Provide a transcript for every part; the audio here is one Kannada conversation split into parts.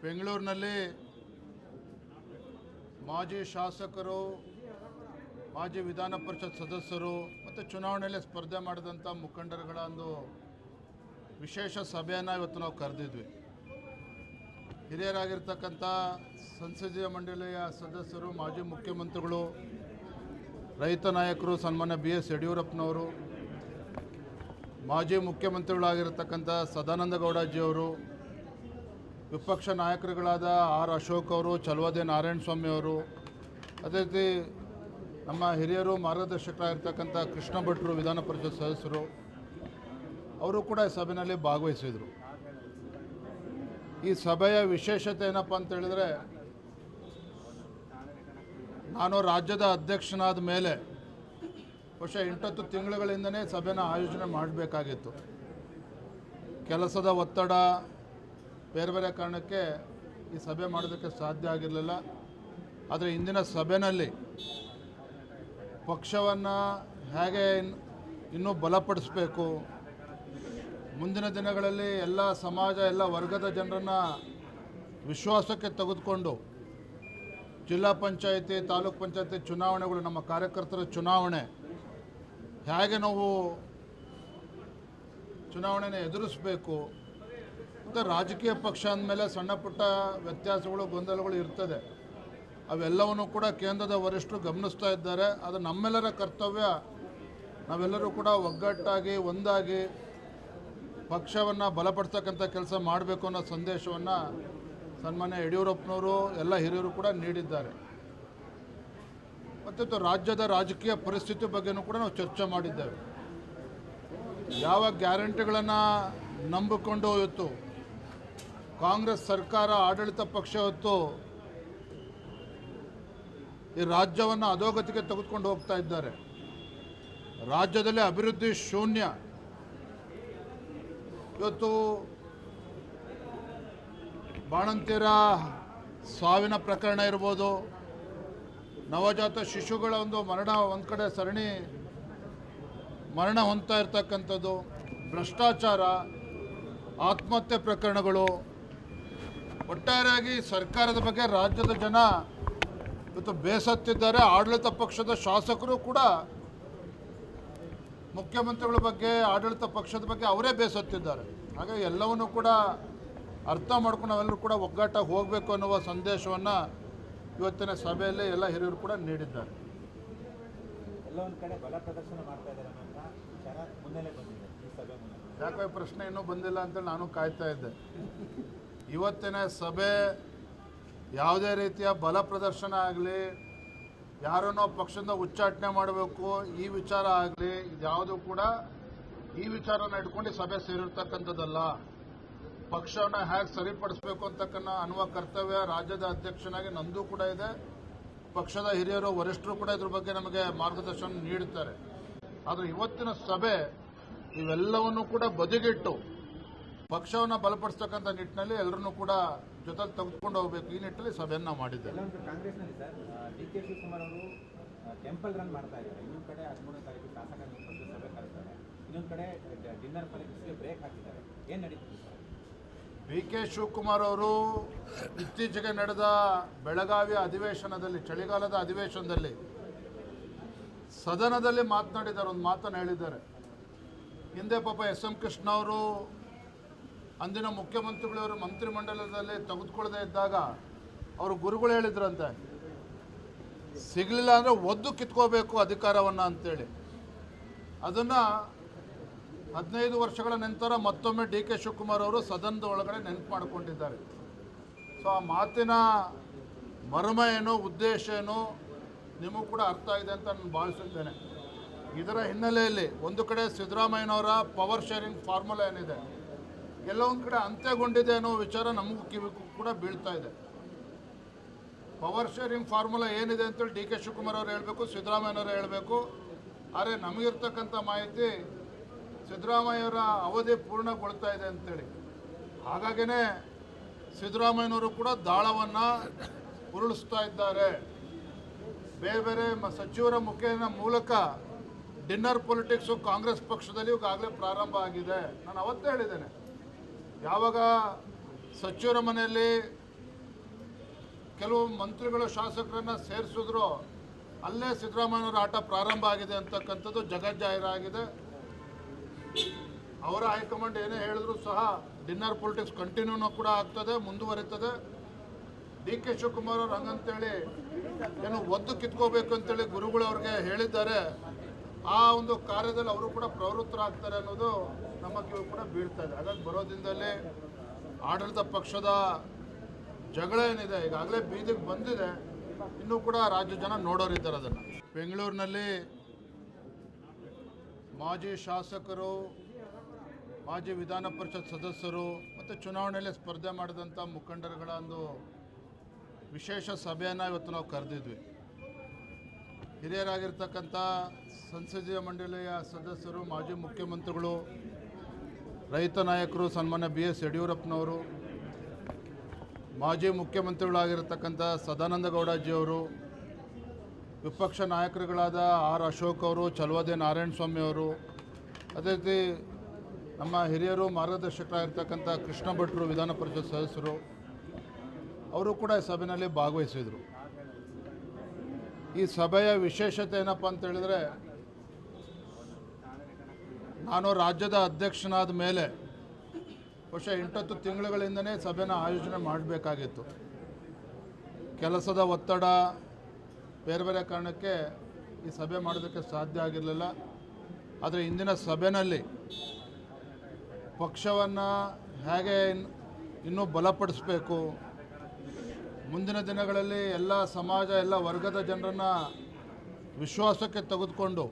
ಬೆಂಗಳೂರಿನಲ್ಲಿ ಮಾಜಿ ಶಾಸಕರು, ಮಾಜಿ ವಿಧಾನ ಪರಿಷತ್ ಸದಸ್ಯರು ಮತ್ತು ಚುನಾವಣೆಯಲ್ಲಿ ಸ್ಪರ್ಧೆ ಮಾಡಿದಂಥ ಮುಖಂಡರುಗಳ ಒಂದು ವಿಶೇಷ ಸಭೆಯನ್ನು ಇವತ್ತು ನಾವು ಕರೆದಿದ್ವಿ. ಹಿರಿಯರಾಗಿರ್ತಕ್ಕಂಥ ಸಂಸದೀಯ ಮಂಡಳಿಯ ಸದಸ್ಯರು, ಮಾಜಿ ಮುಖ್ಯಮಂತ್ರಿಗಳು, ರೈತ ನಾಯಕರು ಸನ್ಮಾನ್ಯ BS ಯಡಿಯೂರಪ್ಪನವರು, ಮಾಜಿ ಮುಖ್ಯಮಂತ್ರಿಗಳಾಗಿರ್ತಕ್ಕಂಥ ಸದಾನಂದ ಗೌಡಜಿಯವರು, ವಿಪಕ್ಷ ನಾಯಕರುಗಳಾದ R. ಅಶೋಕ್ ಅವರು, ಚಲುವಾದಿ ನಾರಾಯಣಸ್ವಾಮಿ ಅವರು, ಅದೇ ರೀತಿ ನಮ್ಮ ಹಿರಿಯರು ಮಾರ್ಗದರ್ಶಕರಾಗಿರ್ತಕ್ಕಂಥ ಕೃಷ್ಣ ಭಟ್ರು ವಿಧಾನ ಪರಿಷತ್ ಸದಸ್ಯರು ಅವರು ಕೂಡ ಈ ಸಭೆಯಲ್ಲಿ ಭಾಗವಹಿಸಿದರು. ಈ ಸಭೆಯ ವಿಶೇಷತೆ ಏನಪ್ಪ ಅಂತ ಹೇಳಿದ್ರೆ, ನಾನು ರಾಜ್ಯದ ಅಧ್ಯಕ್ಷನಾದ ಮೇಲೆ ಬಹುಶಃ 8 ತಿಂಗಳುಗಳಿಂದನೇ ಸಭೆನ ಆಯೋಜನೆ ಮಾಡಬೇಕಾಗಿತ್ತು. ಕೆಲಸದ ಒತ್ತಡ, ಬೇರೆ ಬೇರೆ ಕಾರಣಕ್ಕೆ ಈ ಸಭೆ ಮಾಡೋದಕ್ಕೆ ಸಾಧ್ಯ ಆಗಿರಲಿಲ್ಲ. ಆದರೆ ಇಂದಿನ ಸಭೆಯಲ್ಲಿ ಪಕ್ಷವನ್ನು ಹೇಗೆ ಇನ್ನೂ ಬಲಪಡಿಸಬೇಕು, ಮುಂದಿನ ದಿನಗಳಲ್ಲಿ ಎಲ್ಲ ಸಮಾಜ, ಎಲ್ಲ ವರ್ಗದ ಜನರನ್ನು ವಿಶ್ವಾಸಕ್ಕೆ ತೆಗೆದುಕೊಂಡು ಜಿಲ್ಲಾ ಪಂಚಾಯಿತಿ, ತಾಲೂಕು ಪಂಚಾಯಿತಿ ಚುನಾವಣೆಗಳು, ನಮ್ಮ ಕಾರ್ಯಕರ್ತರ ಚುನಾವಣೆ ಹೇಗೆ ನಾವು ಚುನಾವಣೆನ ಎದುರಿಸಬೇಕು ಮತ್ತು ರಾಜಕೀಯ ಪಕ್ಷ ಅಂದಮೇಲೆ ಸಣ್ಣ ಪುಟ್ಟ ವ್ಯತ್ಯಾಸಗಳು, ಗೊಂದಲಗಳು ಇರ್ತದೆ. ಅವೆಲ್ಲವನ್ನೂ ಕೂಡ ಕೇಂದ್ರದ ವರಿಷ್ಠರು ಗಮನಿಸ್ತಾ ಇದ್ದಾರೆ. ಅದು ನಮ್ಮೆಲ್ಲರ ಕರ್ತವ್ಯ. ನಾವೆಲ್ಲರೂ ಕೂಡ ಒಗ್ಗಟ್ಟಾಗಿ, ಒಂದಾಗಿ ಪಕ್ಷವನ್ನು ಬಲಪಡಿಸ್ತಕ್ಕಂಥ ಕೆಲಸ ಮಾಡಬೇಕು ಅನ್ನೋ ಸಂದೇಶವನ್ನು ಸನ್ಮಾನ್ಯ ಯಡಿಯೂರಪ್ಪನವರು, ಎಲ್ಲ ಹಿರಿಯರು ಕೂಡ ನೀಡಿದ್ದಾರೆ. ಮತ್ತು ರಾಜ್ಯದ ರಾಜಕೀಯ ಪರಿಸ್ಥಿತಿ ಬಗ್ಗೆನೂ ಕೂಡ ನಾವು ಚರ್ಚೆ ಮಾಡಿದ್ದೇವೆ. ಯಾವ ಗ್ಯಾರಂಟಿಗಳನ್ನು ನಂಬಿಕೊಂಡು ಇವತ್ತು ಕಾಂಗ್ರೆಸ್ ಸರ್ಕಾರ, ಆಡಳಿತ ಪಕ್ಷ ಇವತ್ತು ಈ ರಾಜ್ಯವನ್ನು ಅಧೋಗತಿಗೆ ತೆಗೆದುಕೊಂಡು ಹೋಗ್ತಾ ಇದ್ದಾರೆ. ರಾಜ್ಯದಲ್ಲಿ ಅಭಿವೃದ್ಧಿ ಶೂನ್ಯ. ಇವತ್ತು ಬಾಣಂತಿಯರ ಸಾವಿನ ಪ್ರಕರಣ ಇರ್ಬೋದು, ನವಜಾತ ಶಿಶುಗಳ ಒಂದು ಮರಣ, ಒಂದು ಕಡೆ ಸರಣಿ ಮರಣ ಹೊಂದ್ತಾ ಇರ್ತಕ್ಕಂಥದ್ದು, ಭ್ರಷ್ಟಾಚಾರ, ಆತ್ಮಹತ್ಯೆ ಪ್ರಕರಣಗಳು, ಒಟ್ಟಾರೆಯಾಗಿ ಸರ್ಕಾರದ ಬಗ್ಗೆ ರಾಜ್ಯದ ಜನ ಇವತ್ತು ಬೇಸತ್ತಿದ್ದಾರೆ. ಆಡಳಿತ ಪಕ್ಷದ ಶಾಸಕರು ಕೂಡ ಮುಖ್ಯಮಂತ್ರಿಗಳ ಬಗ್ಗೆ, ಆಡಳಿತ ಪಕ್ಷದ ಬಗ್ಗೆ ಅವರೇ ಬೇಸತ್ತಿದ್ದಾರೆ. ಹಾಗಾಗಿ ಎಲ್ಲವನ್ನೂ ಕೂಡ ಅರ್ಥ ಮಾಡ್ಕೊಂಡು ನಾವೆಲ್ಲರೂ ಕೂಡ ಒಗ್ಗಟ್ಟಾಗಿ ಹೋಗಬೇಕು ಅನ್ನುವ ಸಂದೇಶವನ್ನು ಇವತ್ತಿನ ಸಭೆಯಲ್ಲಿ ಎಲ್ಲ ಹಿರಿಯರು ಕೂಡ ನೀಡಿದ್ದಾರೆ. ಯಾಕೋ ಈ ಪ್ರಶ್ನೆ ಇನ್ನೂ ಬಂದಿಲ್ಲ ಅಂತೇಳಿ ನಾನು ಕಾಯ್ತಾ ಇದ್ದೆ. ಇವತ್ತಿನ ಸಭೆ ಯಾವುದೇ ರೀತಿಯ ಬಲ ಪ್ರದರ್ಶನ ಆಗಲಿ, ಯಾರನ್ನೋ ಪಕ್ಷದಿಂದ ಉಚ್ಚಾಟನೆ ಮಾಡಬೇಕು ಈ ವಿಚಾರ ಆಗಲಿ, ಇದ್ಯಾವುದು ಕೂಡ ಈ ವಿಚಾರನ ಇಟ್ಕೊಂಡು ಸಭೆ ಸೇರಿರ್ತಕ್ಕಂಥದ್ದಲ್ಲ. ಪಕ್ಷವನ್ನು ಹೇಗೆ ಸರಿಪಡಿಸಬೇಕು ಅಂತಕ್ಕನ್ನ ಅನ್ನುವ ಕರ್ತವ್ಯ ರಾಜ್ಯದ ಅಧ್ಯಕ್ಷನಾಗಿ ನಂದು ಕೂಡ ಇದೆ. ಪಕ್ಷದ ಹಿರಿಯರು, ವರಿಷ್ಠರು ಕೂಡ ಇದ್ರ ಬಗ್ಗೆ ನಮಗೆ ಮಾರ್ಗದರ್ಶನ ನೀಡುತ್ತಾರೆ. ಆದರೆ ಇವತ್ತಿನ ಸಭೆ ಇವೆಲ್ಲವನ್ನೂ ಕೂಡ ಬದಿಗಿಟ್ಟು ಪಕ್ಷವನ್ನು ಬಲಪಡಿಸ್ತಕ್ಕಂಥ ನಿಟ್ಟಿನಲ್ಲಿ ಎಲ್ಲರನ್ನೂ ಕೂಡ ಜೊತೆಲಿ ತೆಗೆದುಕೊಂಡು ಹೋಗಬೇಕು, ಈ ನಿಟ್ಟಿನಲ್ಲಿ ಸಭೆಯನ್ನು ಮಾಡಿದ್ದೇವೆ. ಕಾಂಗ್ರೆಸ್ನಲ್ಲಿ ಸರ್ DK ಶಿವಕುಮಾರ್ ಅವರು ಟೆಂಪಲ್ ರನ್ ಮಾಡ್ತಾ ಇದ್ದಾರೆ. ಇನ್ನೊಂದು ಕಡೆ 13ನೇ ತಾರೀಕು ಶಾಸಕರ ಸಭೆ ಕರೆಸ್ತಾರೆ, ಇನ್ನೊಂದು ಕಡೆ ಡಿನ್ನರ್ ಪಾಲಿಟಿಕ್ಸ್ಗೆ ಬ್ರೇಕ್ ಹಾಕಿದ್ದಾರೆ. ಏನು ನಡೀತಿದೆ ಸರ್? DK ಶಿವಕುಮಾರ್ ಅವರು ಇತ್ತೀಚೆಗೆ ನಡೆದ ಬೆಳಗಾವಿಯ ಅಧಿವೇಶನದಲ್ಲಿ, ಚಳಿಗಾಲದ ಅಧಿವೇಶನದಲ್ಲಿ ಸದನದಲ್ಲಿ ಮಾತನಾಡಿದ್ದಾರೆ, ಒಂದು ಮಾತನ್ನು ಹೇಳಿದ್ದಾರೆ. ಹಿಂದೆ ಪಾಪ SM ಕೃಷ್ಣ ಅವರು ಅಂದಿನ ಮುಖ್ಯಮಂತ್ರಿಗಳವರು ಮಂತ್ರಿಮಂಡಲದಲ್ಲಿ ತೆಗೆದುಕೊಳ್ಳದೆ ಇದ್ದಾಗ ಅವರು ಗುರುಗಳು ಹೇಳಿದ್ರಂತೆ, ಸಿಗಲಿಲ್ಲ ಅಂದರೆ ಒದ್ದು ಕಿತ್ಕೋಬೇಕು ಅಧಿಕಾರವನ್ನು ಅಂತೇಳಿ. ಅದನ್ನು 15 ವರ್ಷಗಳ ನಂತರ ಮತ್ತೊಮ್ಮೆ DK ಶಿವಕುಮಾರ್ ಅವರು ಸದನದ ಒಳಗಡೆ ನೆನಪು ಮಾಡಿಕೊಂಡಿದ್ದಾರೆ. ಸೊ ಆ ಮಾತಿನ ಮರ್ಮ ಏನು, ಉದ್ದೇಶ ಏನು ನಿಮಗೂ ಕೂಡ ಅರ್ಥ ಆಗಿದೆ ಅಂತ ನಾನು ಭಾವಿಸುತ್ತೇನೆ. ಇದರ ಹಿನ್ನೆಲೆಯಲ್ಲಿ ಒಂದು ಕಡೆ ಸಿದ್ದರಾಮಯ್ಯನವರ ಪವರ್ ಶೇರಿಂಗ್ ಫಾರ್ಮುಲಾ ಏನಿದೆ, ಎಲ್ಲೊಂದು ಕಡೆ ಅಂತ್ಯಗೊಂಡಿದೆ ಅನ್ನೋ ವಿಚಾರ ನಮಗೂ ಕಿವಿಗೂ ಕೂಡ ಬೀಳ್ತಾ ಇದೆ. ಪವರ್ ಶೇರಿಂಗ್ ಫಾರ್ಮುಲಾ ಏನಿದೆ ಅಂತೇಳಿ DK ಶಿವಕುಮಾರ್ ಅವರು ಹೇಳಬೇಕು, ಸಿದ್ದರಾಮಯ್ಯನವರು ಹೇಳಬೇಕು. ಆದರೆ ನಮಗಿರ್ತಕ್ಕಂಥ ಮಾಹಿತಿ ಸಿದ್ದರಾಮಯ್ಯವರ ಅವಧಿ ಪೂರ್ಣಗೊಳ್ತಾ ಇದೆ ಅಂತೇಳಿ. ಹಾಗಾಗಿನೇ ಸಿದ್ದರಾಮಯ್ಯನವರು ಕೂಡ ದಾಳವನ್ನು ಉರುಳಿಸ್ತಾ ಇದ್ದಾರೆ. ಬೇರೆ ಬೇರೆ ಸಚಿವರ ಮುಖೇನ ಮೂಲಕ ಡಿನ್ನರ್ ಪೊಲಿಟಿಕ್ಸು ಕಾಂಗ್ರೆಸ್ ಪಕ್ಷದಲ್ಲಿ ಈಗಾಗಲೇ ಪ್ರಾರಂಭ ಆಗಿದೆ. ನಾನು ಅವತ್ತೇ ಹೇಳಿದ್ದೇನೆ, ಯಾವಾಗ ಸಚಿವರ ಮನೆಯಲ್ಲಿ ಕೆಲವು ಮಂತ್ರಿಗಳು ಶಾಸಕರನ್ನ ಸೇರಿಸಿದ್ರು, ಅಲ್ಲೇ ಸಿದ್ದರಾಮಯ್ಯನವರ ಆಟ ಪ್ರಾರಂಭ ಆಗಿದೆ ಅಂತಕ್ಕಂಥದ್ದು ಜಗಜ್ಜಾಹೀರಾಗಿದೆ. ಅವರ ಹೈಕಮಾಂಡ್ ಏನೇ ಹೇಳಿದ್ರು ಸಹ ಡಿನ್ನರ್ ಪೊಲಿಟಿಕ್ಸ್ ಕಂಟಿನ್ಯೂನೂ ಕೂಡ ಆಗ್ತದೆ, ಮುಂದುವರಿತದೆ. ಡಿ ಕೆ ಶಿವಕುಮಾರ್ ಅವರು ಹಂಗಂತೇಳಿ ಏನು ಒದ್ದು ಕಿತ್ಕೋಬೇಕು ಅಂತೇಳಿ ಗುರುಗಳು ಅವ್ರಿಗೆ ಹೇಳಿದ್ದಾರೆ. ಆ ಒಂದು ಕಾರ್ಯದಲ್ಲಿ ಅವರು ಕೂಡ ಪ್ರವೃತ್ತರಾಗ್ತಾರೆ ಅನ್ನೋದು ನಮ್ಮ ಕಿವಿ ಕೂಡ ಬೀಳ್ತಾ ಇದೆ. ಹಾಗಾಗಿ ಬರೋ ದಿನದಲ್ಲಿ ಆಡಳಿತ ಪಕ್ಷದ ಜಗಳ ಏನಿದೆ ಈಗಾಗಲೇ ಬೀದಿಗೆ ಬಂದಿದೆ, ಇನ್ನೂ ಕೂಡ ರಾಜ್ಯ ಜನ ನೋಡೋರಿದ್ದಾರೆ ಅದನ್ನು. ಬೆಂಗಳೂರಿನಲ್ಲಿ ಮಾಜಿ ಶಾಸಕರು, ಮಾಜಿ ವಿಧಾನ ಪರಿಷತ್ ಸದಸ್ಯರು ಮತ್ತು ಚುನಾವಣೆಯಲ್ಲಿ ಸ್ಪರ್ಧೆ ಮಾಡಿದಂಥ ಮುಖಂಡರುಗಳ ಒಂದು ವಿಶೇಷ ಸಭೆಯನ್ನು ಇವತ್ತು ನಾವು ಕರೆದಿದ್ವಿ. ಹಿರಿಯರಾಗಿರ್ತಕ್ಕಂಥ ಸಂಸದೀಯ ಮಂಡಳಿಯ ಸದಸ್ಯರು, ಮಾಜಿ ಮುಖ್ಯಮಂತ್ರಿಗಳು, ರೈತ ನಾಯಕರು ಸನ್ಮಾನ್ಯ BS ಯಡಿಯೂರಪ್ಪನವರು, ಮಾಜಿ ಮುಖ್ಯಮಂತ್ರಿಗಳಾಗಿರ್ತಕ್ಕಂಥ ಸದಾನಂದ ಗೌಡಜಿಯವರು, ವಿಪಕ್ಷ ನಾಯಕರುಗಳಾದ R ಅಶೋಕ್ ಅವರು, ಚಲುವಾದಿ ನಾರಾಯಣಸ್ವಾಮಿ ಅವರು, ಅದೇ ರೀತಿ ನಮ್ಮ ಹಿರಿಯರು ಮಾರ್ಗದರ್ಶಕರಾಗಿರ್ತಕ್ಕಂಥ ಕೃಷ್ಣ ಭಟ್ರು ವಿಧಾನ ಪರಿಷತ್ ಸದಸ್ಯರು ಅವರು ಕೂಡ ಈ ಸಭೆಯಲ್ಲಿ ಭಾಗವಹಿಸಿದರು. ಈ ಸಭೆಯ ವಿಶೇಷತೆ ಏನಪ್ಪ ಅಂತ ಹೇಳಿದ್ರೆ, ನಾನು ರಾಜ್ಯದ ಅಧ್ಯಕ್ಷನಾದ ಮೇಲೆ ಬಹುಶಃ 8 ತಿಂಗಳುಗಳಿಂದನೇ ಸಭೆನ ಆಯೋಜನೆ ಮಾಡಬೇಕಾಗಿತ್ತು. ಕೆಲಸದ ಒತ್ತಡ, ಬೇರೆ ಬೇರೆ ಕಾರಣಕ್ಕೆ ಈ ಸಭೆ ಮಾಡೋದಕ್ಕೆ ಸಾಧ್ಯ ಆಗಿರಲಿಲ್ಲ. ಆದರೆ ಇಂದಿನ ಸಭೆಯಲ್ಲಿ ಪಕ್ಷವನ್ನು ಹೇಗೆ ಇನ್ನೂ ಬಲಪಡಿಸಬೇಕು, ಮುಂದಿನ ದಿನಗಳಲ್ಲಿ ಎಲ್ಲ ಸಮಾಜ, ಎಲ್ಲ ವರ್ಗದ ಜನರನ್ನು ವಿಶ್ವಾಸಕ್ಕೆ ತೆಗೆದುಕೊಂಡು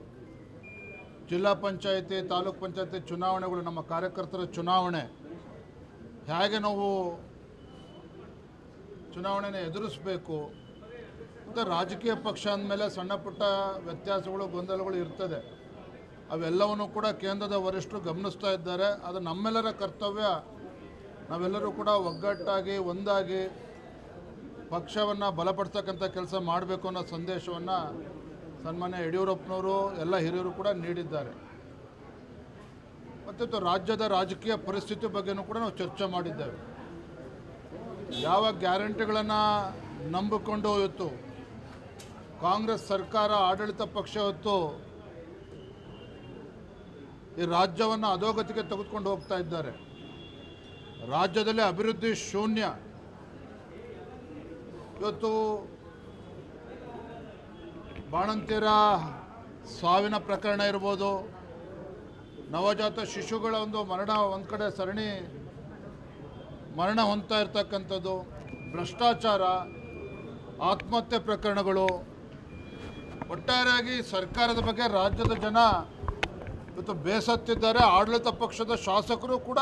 ಜಿಲ್ಲಾ ಪಂಚಾಯಿತಿ, ತಾಲೂಕ್ ಪಂಚಾಯಿತಿ ಚುನಾವಣೆಗಳು, ನಮ್ಮ ಕಾರ್ಯಕರ್ತರ ಚುನಾವಣೆ ಹೇಗೆ ನಾವು ಚುನಾವಣೆನ ಎದುರಿಸಬೇಕು ಮತ್ತು ರಾಜಕೀಯ ಪಕ್ಷ ಅಂದಮೇಲೆ ಸಣ್ಣ ಪುಟ್ಟ ವ್ಯತ್ಯಾಸಗಳು, ಗೊಂದಲಗಳು ಇರ್ತದೆ. ಅವೆಲ್ಲವನ್ನೂ ಕೂಡ ಕೇಂದ್ರದ ವರಿಷ್ಠರು ಗಮನಿಸ್ತಾ ಇದ್ದಾರೆ. ಅದು ನಮ್ಮೆಲ್ಲರ ಕರ್ತವ್ಯ. ನಾವೆಲ್ಲರೂ ಕೂಡ ಒಗ್ಗಟ್ಟಾಗಿ, ಒಂದಾಗಿ ಪಕ್ಷವನ್ನು ಬಲಪಡಿಸ್ತಕ್ಕಂಥ ಕೆಲಸ ಮಾಡಬೇಕು ಅನ್ನೋ ಸಂದೇಶವನ್ನು ಸನ್ಮಾನ್ಯ ಯಡಿಯೂರಪ್ಪನವರು, ಎಲ್ಲ ಹಿರಿಯರು ಕೂಡ ನೀಡಿದ್ದಾರೆ. ಮತ್ತು ರಾಜ್ಯದ ರಾಜಕೀಯ ಪರಿಸ್ಥಿತಿ ಬಗ್ಗೆನೂ ಕೂಡ ನಾವು ಚರ್ಚೆ ಮಾಡಿದ್ದೇವೆ. ಯಾವ ಗ್ಯಾರಂಟಿಗಳನ್ನು ನಂಬಿಕೊಂಡು ಇವತ್ತು ಕಾಂಗ್ರೆಸ್ ಸರ್ಕಾರ, ಆಡಳಿತ ಪಕ್ಷ ಇವತ್ತು ಈ ರಾಜ್ಯವನ್ನು ಅಧೋಗತಿಗೆ ತೆಗೆದುಕೊಂಡು ಹೋಗ್ತಾ ಇದ್ದಾರೆ. ರಾಜ್ಯದಲ್ಲಿ ಅಭಿವೃದ್ಧಿ ಶೂನ್ಯ. ಇವತ್ತು ಬಾಣಂತಿಯರ ಸಾವಿನ ಪ್ರಕರಣ ಇರ್ಬೋದು, ನವಜಾತ ಶಿಶುಗಳ ಒಂದು ಮರಣ, ಒಂದು ಕಡೆ ಸರಣಿ ಮರಣ ಹೊಂದ್ತಾ ಇರ್ತಕ್ಕಂಥದ್ದು, ಭ್ರಷ್ಟಾಚಾರ, ಆತ್ಮಹತ್ಯೆ ಪ್ರಕರಣಗಳು, ಒಟ್ಟಾರೆಯಾಗಿ ಸರ್ಕಾರದ ಬಗ್ಗೆ ರಾಜ್ಯದ ಜನ ಇವತ್ತು ಬೇಸತ್ತಿದ್ದಾರೆ. ಆಡಳಿತ ಪಕ್ಷದ ಶಾಸಕರು ಕೂಡ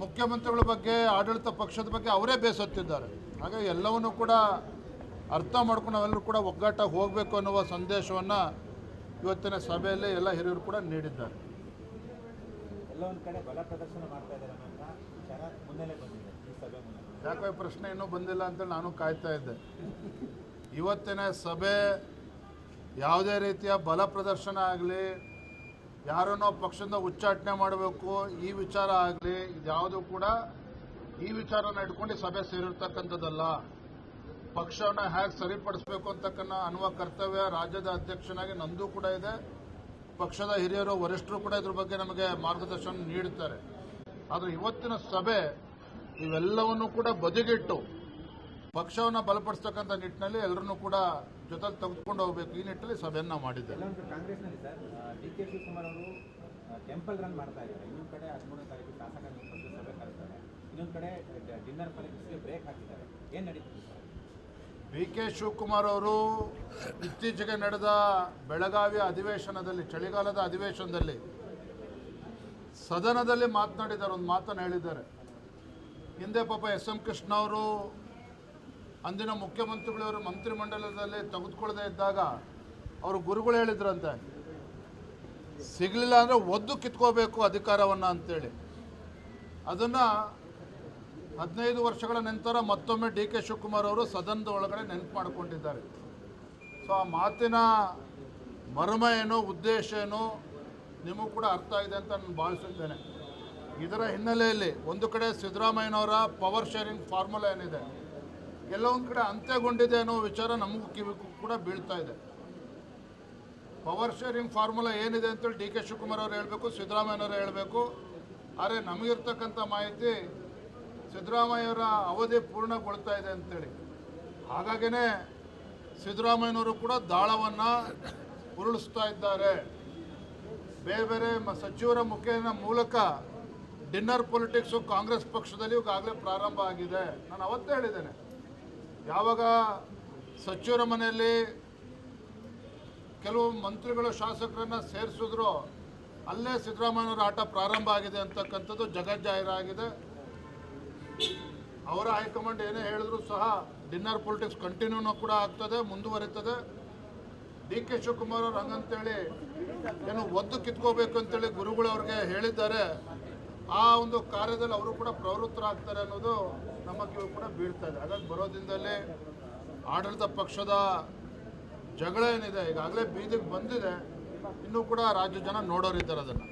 ಮುಖ್ಯಮಂತ್ರಿಗಳ ಬಗ್ಗೆ, ಆಡಳಿತ ಪಕ್ಷದ ಬಗ್ಗೆ ಅವರೇ ಬೇಸತ್ತಿದ್ದಾರೆ. ಹಾಗಾಗಿ ಎಲ್ಲವನ್ನೂ ಕೂಡ ಅರ್ಥ ಮಾಡ್ಕೊಂಡು ನಾವೆಲ್ಲರೂ ಕೂಡ ಒಗ್ಗಟ್ಟಾಗಿ ಹೋಗಬೇಕು ಅನ್ನುವ ಸಂದೇಶವನ್ನು ಇವತ್ತಿನ ಸಭೆಯಲ್ಲಿ ಎಲ್ಲ ಹಿರಿಯರು ಕೂಡ ನೀಡಿದ್ದಾರೆ. ಎಲ್ಲ ಒಂದು ಕಡೆ ಬಲ ಪ್ರದರ್ಶನ ಮಾಡ್ತಾ ಇದ್ದಾರೆ ಅನ್ನೋ ವಿಚಾರ ಮುನ್ನೆಲೆ ಬಂದಿದೆ ಈ ಸಭೆ ಮುನ್ನ. ಯಾಕೆ ಪ್ರಶ್ನೆ ಇನ್ನೂ ಬಂದಿಲ್ಲ ಅಂತೇಳಿ ನಾನು ಕಾಯ್ತಾ ಇದ್ದೆ. ಇವತ್ತಿನ ಸಭೆ ಯಾವುದೇ ರೀತಿಯ ಬಲ ಪ್ರದರ್ಶನ ಆಗಲಿ, ಯಾರನ್ನೋ ಪಕ್ಷದಿಂದ ಉಚ್ಚಾಟನೆ ಮಾಡಬೇಕು ಈ ವಿಚಾರ ಆಗಲಿ, ಇದ್ಯಾವುದು ಕೂಡ ಈ ವಿಚಾರನ ಇಟ್ಕೊಂಡು ಸಭೆ ಸೇರಿರ್ತಕ್ಕಂಥದ್ದಲ್ಲ. ಪಕ್ಷವನ್ನು ಹೇಗೆ ಸರಿಪಡಿಸಬೇಕು ಅಂತಕ್ಕನ್ನ ಅನ್ನುವ ಕರ್ತವ್ಯ ರಾಜ್ಯದ ಅಧ್ಯಕ್ಷನಾಗಿ ನಂದು ಕೂಡ ಇದೆ. ಪಕ್ಷದ ಹಿರಿಯರು, ವರಿಷ್ಠರು ಕೂಡ ಇದ್ರ ಬಗ್ಗೆ ನಮಗೆ ಮಾರ್ಗದರ್ಶನ ನೀಡುತ್ತಾರೆ. ಆದರೆ ಇವತ್ತಿನ ಸಭೆ ಇವೆಲ್ಲವನ್ನು ಕೂಡ ಬದಿಗಿಟ್ಟು ಪಕ್ಷವನ್ನು ಬಲಪಡಿಸ್ತಕ್ಕಂಥ ನಿಟ್ಟಿನಲ್ಲಿ ಎಲ್ಲರನ್ನೂ ಕೂಡ ಜೊತೆಗೆ ತೆಗೆದುಕೊಂಡು ಹೋಗಬೇಕು, ಈ ನಿಟ್ಟಿನಲ್ಲಿ ಸಭೆಯನ್ನು ನಾವು ಮಾಡಿದ್ದೇವೆ. ಕಾಂಗ್ರೆಸ್ನಲ್ಲಿ ಸರ್ ಡಿ ಕೆ ಶಿವಕುಮಾರ್ ಅವರು ಟೆಂಪಲ್ ರನ್ ಮಾಡ್ತಾ ಇದ್ದಾರೆ. ಇನ್ನೊಂದು ಕಡೆ 13ನೇ ತಾರೀಕು ಶಾಸಕಾಂಗ ಸಭೆ ಕರೆಸ್ತಾರೆ, ಇನ್ನೊಂದು ಕಡೆ ಡಿನ್ನರ್ ಪಾಲಿಟಿಕ್ಸ್ಗೆ ಬ್ರೇಕ್ ಹಾಕಿದ್ದಾರೆ. ಏನು ನಡೀತಿದೆ ಸರ್? ಡಿ ಕೆ ಶಿವಕುಮಾರ್ ಅವರು ಇತ್ತೀಚೆಗೆ ನಡೆದ ಬೆಳಗಾವಿಯ ಅಧಿವೇಶನದಲ್ಲಿ, ಚಳಿಗಾಲದ ಅಧಿವೇಶನದಲ್ಲಿ ಸದನದಲ್ಲಿ ಮಾತನಾಡಿದ್ದಾರೆ, ಒಂದು ಮಾತನ್ನು ಹೇಳಿದ್ದಾರೆ. ಹಿಂದೆ ಪಾಪ SM ಕೃಷ್ಣ ಅವರು ಅಂದಿನ ಮುಖ್ಯಮಂತ್ರಿಗಳವರು ಮಂತ್ರಿಮಂಡಲದಲ್ಲಿ ತೆಗೆದುಕೊಳ್ಳದೆ ಇದ್ದಾಗ ಅವರು ಗುರುಗಳು ಹೇಳಿದ್ರಂತೆ, ಸಿಗಲಿಲ್ಲ ಅಂದರೆ ಒದ್ದು ಕಿತ್ಕೋಬೇಕು ಅಧಿಕಾರವನ್ನು ಅಂತೇಳಿ. ಅದನ್ನು 15 ವರ್ಷಗಳ ನಂತರ ಮತ್ತೊಮ್ಮೆ ಡಿ ಕೆ ಶಿವಕುಮಾರ್ ಅವರು ಸದನದ ಒಳಗಡೆ ನೆನಪು ಮಾಡಿಕೊಂಡಿದ್ದಾರೆ. ಸೊ ಆ ಮಾತಿನ ಮರ್ಮ ಏನು, ಉದ್ದೇಶ ಏನು ನಿಮಗೂ ಕೂಡ ಅರ್ಥ ಆಗಿದೆ ಅಂತ ನಾನು ಭಾವಿಸಿದ್ದೇನೆ. ಇದರ ಹಿನ್ನೆಲೆಯಲ್ಲಿ ಒಂದು ಕಡೆ ಸಿದ್ದರಾಮಯ್ಯನವರ ಪವರ್ ಶೇರಿಂಗ್ ಫಾರ್ಮುಲಾ ಏನಿದೆ ಎಲ್ಲ ಒಂದು ಕಡೆ ಅಂತ್ಯಗೊಂಡಿದೆ ಅನ್ನೋ ವಿಚಾರ ನಮಗೂ ಕಿವಿಗೂ ಕೂಡ ಬೀಳ್ತಾ ಇದೆ. ಪವರ್ ಶೇರಿಂಗ್ ಫಾರ್ಮುಲಾ ಏನಿದೆ ಅಂತೇಳಿ ಡಿ ಕೆ ಶಿವಕುಮಾರ್ ಅವರು ಹೇಳಬೇಕು, ಸಿದ್ದರಾಮಯ್ಯನವರು ಹೇಳಬೇಕು. ಆದರೆ ನಮಗಿರ್ತಕ್ಕಂಥ ಮಾಹಿತಿ ಸಿದ್ದರಾಮಯ್ಯವರ ಅವಧಿ ಪೂರ್ಣಗೊಳ್ತಾ ಇದೆ ಅಂತೇಳಿ. ಹಾಗಾಗಿನೇ ಸಿದ್ದರಾಮಯ್ಯನವರು ಕೂಡ ದಾಳವನ್ನು ಉರುಳಿಸ್ತಾ ಇದ್ದಾರೆ. ಬೇರೆ ಬೇರೆ ಸಚಿವರ ಮುಖೇನ ಮೂಲಕ ಡಿನ್ನರ್ ಪೊಲಿಟಿಕ್ಸು ಕಾಂಗ್ರೆಸ್ ಪಕ್ಷದಲ್ಲಿ ಈಗಾಗಲೇ ಪ್ರಾರಂಭ ಆಗಿದೆ. ನಾನು ಅವತ್ತೇ ಹೇಳಿದ್ದೇನೆ, ಯಾವಾಗ ಸಚಿವರ ಮನೆಯಲ್ಲಿ ಕೆಲವು ಮಂತ್ರಿಗಳು ಶಾಸಕರನ್ನು ಸೇರಿಸಿದ್ರು ಅಲ್ಲೇ ಸಿದ್ದರಾಮಯ್ಯನವರ ಆಟ ಪ್ರಾರಂಭ ಆಗಿದೆ ಅಂತಕ್ಕಂಥದ್ದು ಜಗಜ್ಜಾಹೀರಾಗಿದೆ. ಅವರ ಹೈಕಮಾಂಡ್ ಏನೇ ಹೇಳಿದ್ರು ಸಹ ಡಿನ್ನರ್ ಪೊಲಿಟಿಕ್ಸ್ ಕಂಟಿನ್ಯೂನೂ ಕೂಡ ಆಗ್ತದೆ, ಮುಂದುವರಿತದೆ. ಡಿ ಕೆ ಶಿವಕುಮಾರ್ ಅವರು ಹಂಗಂತೇಳಿ ಏನು ಒದ್ದು ಕಿತ್ಕೋಬೇಕು ಅಂತೇಳಿ ಗುರುಗಳು ಅವ್ರಿಗೆ ಹೇಳಿದ್ದಾರೆ. ಆ ಒಂದು ಕಾರ್ಯದಲ್ಲಿ ಅವರು ಕೂಡ ಪ್ರವೃತ್ತರಾಗ್ತಾರೆ ಅನ್ನೋದು ನಮ್ಮ ಕಿವಿ ಕೂಡ ಬೀಳ್ತಾ ಇದೆ. ಹಾಗಾಗಿ ಬರೋ ದಿನದಲ್ಲಿ ಆಡಳಿತ ಪಕ್ಷದ ಜಗಳ ಏನಿದೆ ಈಗಾಗಲೇ ಬೀದಿಗೆ ಬಂದಿದೆ, ಇನ್ನೂ ಕೂಡ ರಾಜ್ಯ ಜನ ನೋಡೋರಿದ್ದಾರೆ ಅದನ್ನು.